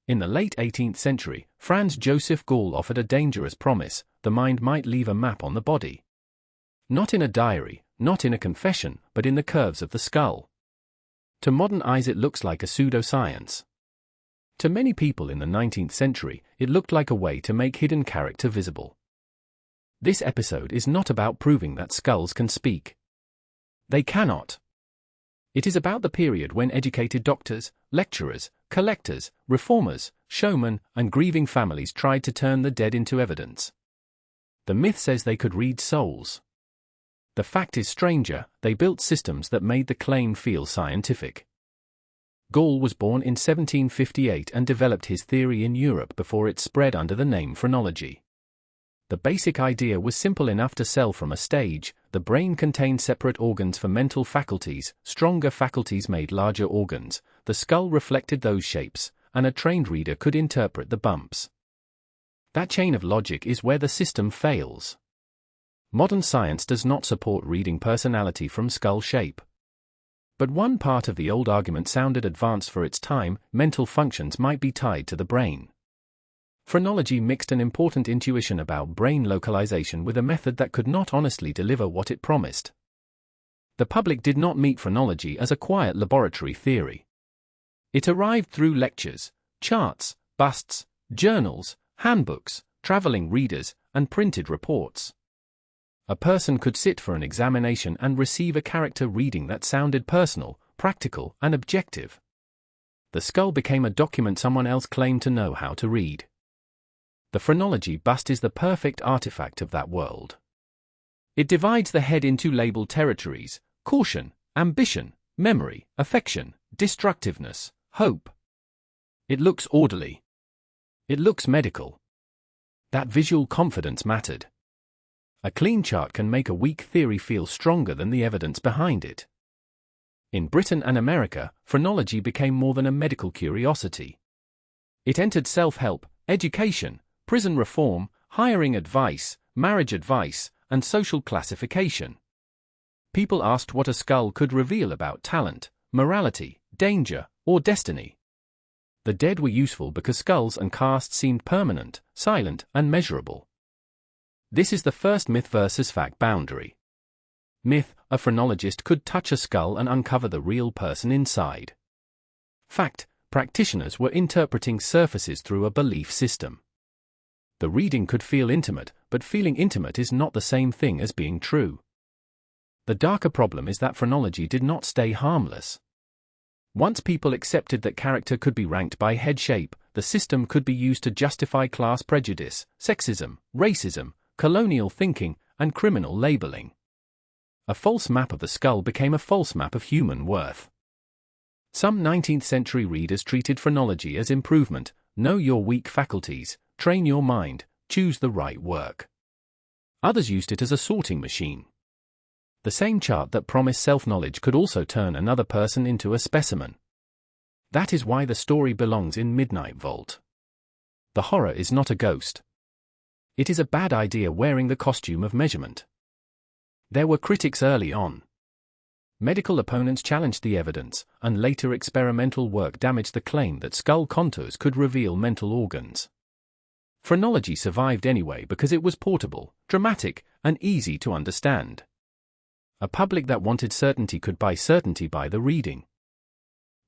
In the late 18th century, Franz Joseph Gall offered a dangerous promise: the mind might leave a map on the body. Not in a diary, not in a confession, but in the curves of the skull. To modern eyes it looks like a pseudoscience. To many people in the 19th century, it looked like a way to make hidden character visible. This episode is not about proving that skulls can speak. They cannot. It is about the period when educated doctors, lecturers, collectors, reformers, showmen, and grieving families tried to turn the dead into evidence. The myth says they could read souls. The fact is stranger: they built systems that made the claim feel scientific. Gall was born in 1758 and developed his theory in Europe before it spread under the name phrenology. The basic idea was simple enough to sell from a stage: the brain contained separate organs for mental faculties, stronger faculties made larger organs, the skull reflected those shapes, and a trained reader could interpret the bumps. That chain of logic is where the system fails. Modern science does not support reading personality from skull shape. But one part of the old argument sounded advanced for its time: mental functions might be tied to the brain. Phrenology mixed an important intuition about brain localization with a method that could not honestly deliver what it promised. The public did not meet phrenology as a quiet laboratory theory. It arrived through lectures, charts, busts, journals, handbooks, traveling readers, and printed reports. A person could sit for an examination and receive a character reading that sounded personal, practical, and objective. The skull became a document someone else claimed to know how to read. The phrenology bust is the perfect artifact of that world. It divides the head into labeled territories: caution, ambition, memory, affection, destructiveness, hope. It looks orderly. It looks medical. That visual confidence mattered. A clean chart can make a weak theory feel stronger than the evidence behind it. In Britain and America, phrenology became more than a medical curiosity. It entered self-help, education, prison reform, hiring advice, marriage advice, and social classification. People asked what a skull could reveal about talent, morality, danger, or destiny. The dead were useful because skulls and casts seemed permanent, silent, and measurable. This is the first myth versus fact boundary. Myth: a phrenologist could touch a skull and uncover the real person inside. Fact: practitioners were interpreting surfaces through a belief system. The reading could feel intimate, but feeling intimate is not the same thing as being true. The darker problem is that phrenology did not stay harmless. Once people accepted that character could be ranked by head shape, the system could be used to justify class prejudice, sexism, racism, colonial thinking, and criminal labeling. A false map of the skull became a false map of human worth. Some 19th-century readers treated phrenology as improvement: know your weak faculties, train your mind, choose the right work. Others used it as a sorting machine. The same chart that promised self-knowledge could also turn another person into a specimen. That is why the story belongs in Midnight Vault. The horror is not a ghost. It is a bad idea wearing the costume of measurement. There were critics early on. Medical opponents challenged the evidence, and later experimental work damaged the claim that skull contours could reveal mental organs. Phrenology survived anyway because it was portable, dramatic, and easy to understand. A public that wanted certainty could buy certainty by the reading.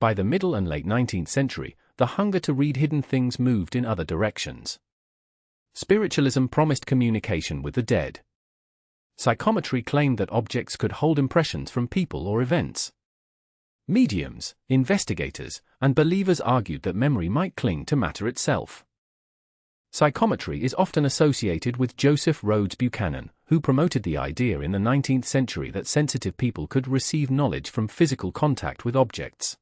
By the middle and late 19th century, the hunger to read hidden things moved in other directions. Spiritualism promised communication with the dead. Psychometry claimed that objects could hold impressions from people or events. Mediums, investigators, and believers argued that memory might cling to matter itself. Psychometry is often associated with Joseph Rhodes Buchanan, who promoted the idea in the 19th century that sensitive people could receive knowledge from physical contact with objects.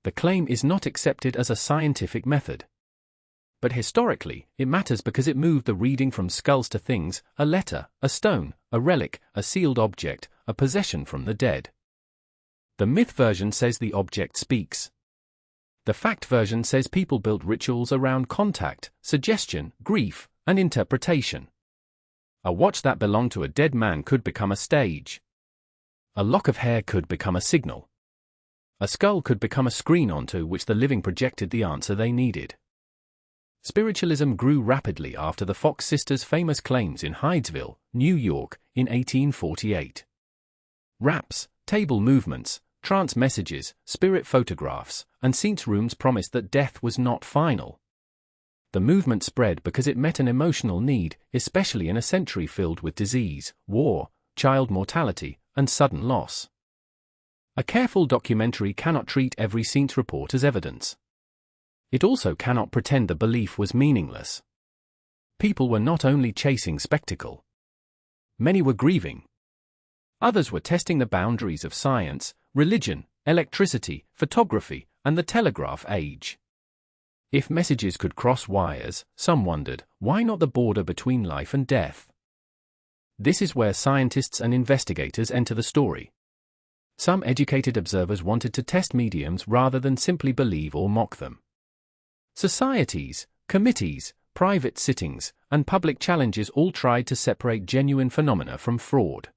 The claim is not accepted as a scientific method. But historically, it matters because it moved the reading from skulls to things: a letter, a stone, a relic, a sealed object, a possession from the dead. The myth version says the object speaks. The fact version says people built rituals around contact, suggestion, grief, and interpretation. A watch that belonged to a dead man could become a stage. A lock of hair could become a signal. A skull could become a screen onto which the living projected the answer they needed. Spiritualism grew rapidly after the Fox sisters' famous claims in Hydesville, New York, in 1848. Raps, table movements, trance messages, spirit photographs, and seance rooms promised that death was not final. The movement spread because it met an emotional need, especially in a century filled with disease, war, child mortality, and sudden loss. A careful documentary cannot treat every seance report as evidence. It also cannot pretend the belief was meaningless. People were not only chasing spectacle. Many were grieving. Others were testing the boundaries of science, religion, electricity, photography, and the telegraph age. If messages could cross wires, some wondered, why not the border between life and death? This is where scientists and investigators enter the story. Some educated observers wanted to test mediums rather than simply believe or mock them. Societies, committees, private sittings, and public challenges all tried to separate genuine phenomena from fraud.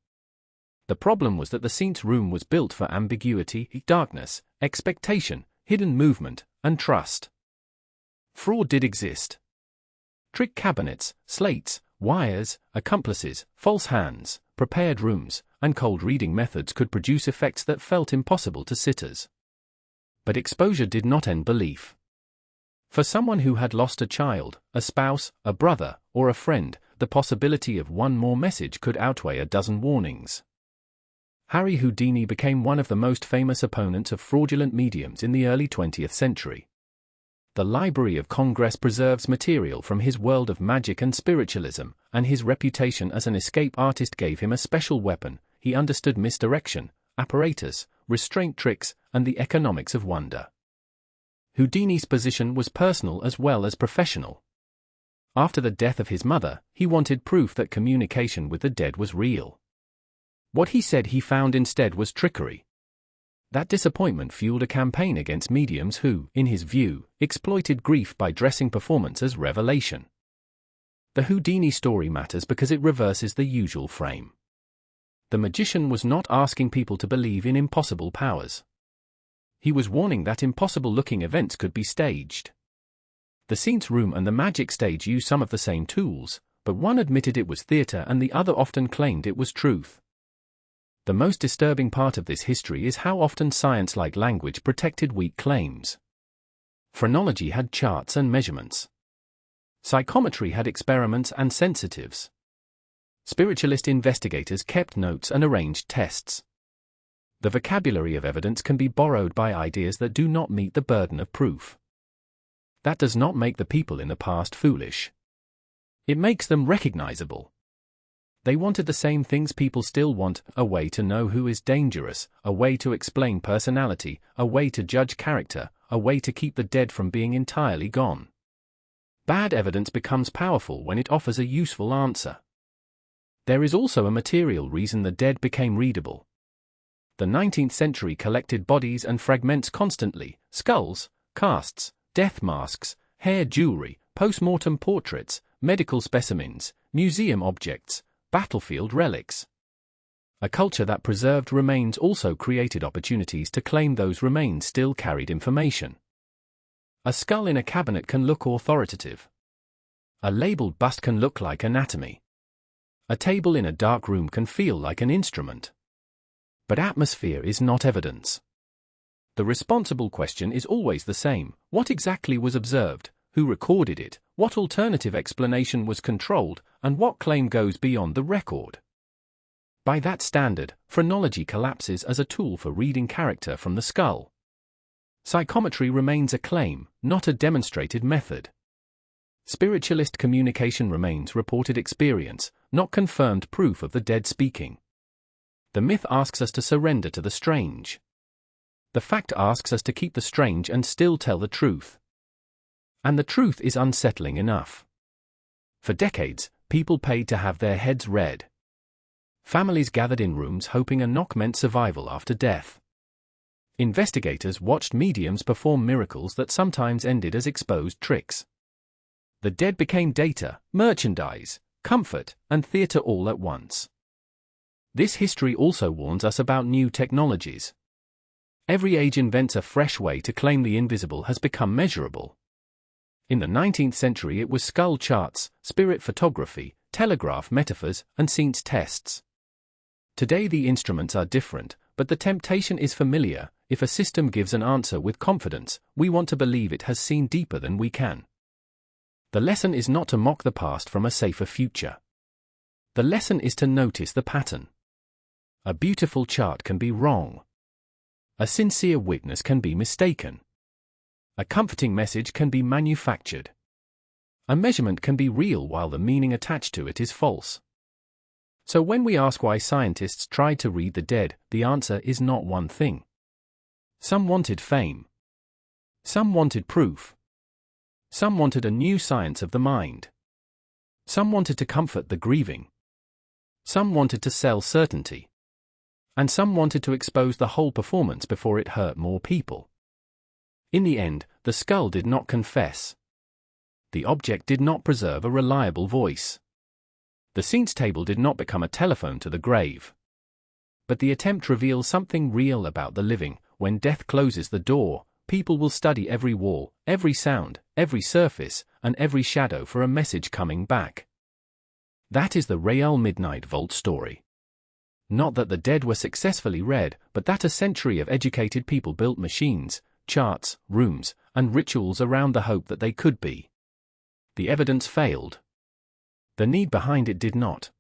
The problem was that the seance room was built for ambiguity, darkness, expectation, hidden movement, and trust. Fraud did exist. Trick cabinets, slates, wires, accomplices, false hands, prepared rooms, and cold reading methods could produce effects that felt impossible to sitters. But exposure did not end belief. For someone who had lost a child, a spouse, a brother, or a friend, the possibility of one more message could outweigh a dozen warnings. Harry Houdini became one of the most famous opponents of fraudulent mediums in the early 20th century. The Library of Congress preserves material from his world of magic and spiritualism, and his reputation as an escape artist gave him a special weapon. He understood misdirection, apparatus, restraint tricks, and the economics of wonder. Houdini's position was personal as well as professional. After the death of his mother, he wanted proof that communication with the dead was real. What he said he found instead was trickery. That disappointment fueled a campaign against mediums who, in his view, exploited grief by dressing performance as revelation. The Houdini story matters because it reverses the usual frame. The magician was not asking people to believe in impossible powers. He was warning that impossible-looking events could be staged. The seance room and the magic stage used some of the same tools, but one admitted it was theater and the other often claimed it was truth. The most disturbing part of this history is how often science-like language protected weak claims. Phrenology had charts and measurements. Psychometry had experiments and sensitives. Spiritualist investigators kept notes and arranged tests. The vocabulary of evidence can be borrowed by ideas that do not meet the burden of proof. That does not make the people in the past foolish. It makes them recognizable. They wanted the same things people still want: a way to know who is dangerous, a way to explain personality, a way to judge character, a way to keep the dead from being entirely gone. Bad evidence becomes powerful when it offers a useful answer. There is also a material reason the dead became readable. The 19th century collected bodies and fragments constantly: skulls, casts, death masks, hair jewelry, post-mortem portraits, medical specimens, museum objects, battlefield relics. A culture that preserved remains also created opportunities to claim those remains still carried information. A skull in a cabinet can look authoritative. A labeled bust can look like anatomy. A table in a dark room can feel like an instrument. But atmosphere is not evidence. The responsible question is always the same: what exactly was observed, who recorded it, what alternative explanation was controlled, and what claim goes beyond the record? By that standard, phrenology collapses as a tool for reading character from the skull. Psychometry remains a claim, not a demonstrated method. Spiritualist communication remains reported experience, not confirmed proof of the dead speaking. The myth asks us to surrender to the strange. The fact asks us to keep the strange and still tell the truth. And the truth is unsettling enough. For decades, people paid to have their heads read. Families gathered in rooms hoping a knock meant survival after death. Investigators watched mediums perform miracles that sometimes ended as exposed tricks. The dead became data, merchandise, comfort, and theater all at once. This history also warns us about new technologies. Every age invents a fresh way to claim the invisible has become measurable. In the 19th century it was skull charts, spirit photography, telegraph metaphors, and seance tests. Today the instruments are different, but the temptation is familiar. If a system gives an answer with confidence, we want to believe it has seen deeper than we can. The lesson is not to mock the past from a safer future. The lesson is to notice the pattern. A beautiful chart can be wrong. A sincere witness can be mistaken. A comforting message can be manufactured. A measurement can be real while the meaning attached to it is false. So when we ask why scientists tried to read the dead, the answer is not one thing. Some wanted fame. Some wanted proof. Some wanted a new science of the mind. Some wanted to comfort the grieving. Some wanted to sell certainty. And some wanted to expose the whole performance before it hurt more people. In the end, the skull did not confess. The object did not preserve a reliable voice. The seance table did not become a telephone to the grave. But the attempt reveals something real about the living. When death closes the door, people will study every wall, every sound, every surface, and every shadow for a message coming back. That is the real Midnight Vault story. Not that the dead were successfully read, but that a century of educated people built machines, charts, rooms, and rituals around the hope that they could be. The evidence failed. The need behind it did not.